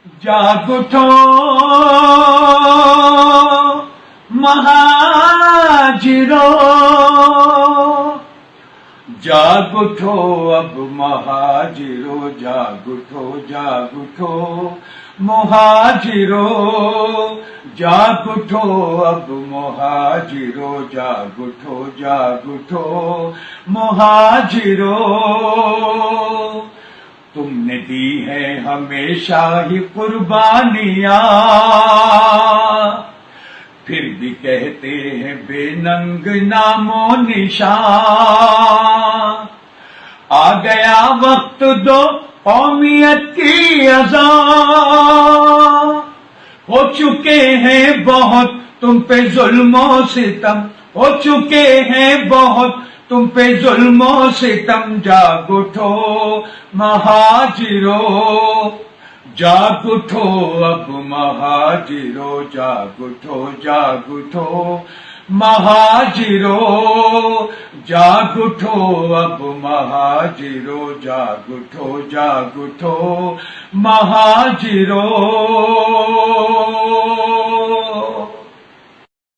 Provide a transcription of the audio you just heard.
जाग उठो महाजिरो, जाग उठो अब महाजिरो, जाग उठो महाजिरो, जाग उठो अब महाजिरो, जाग उठो महाजिरो। तुमने दी है हमेशा ही कुर्बानियां, फिर भी कहते हैं बेनंग नामो निशान। आ गया वक्त दो कौमियत की अज़ा, हो चुके हैं बहुत तुम पे जुल्मो सितम, हो चुके हैं बहुत तुम पे जुल्मो सितम। जाग उठो महाजिरो, जाग उठो अब महाजिरो, जाग उठो महाजिरो, जाग उठो अब महाजिरो, जाग उठो महाजिरो।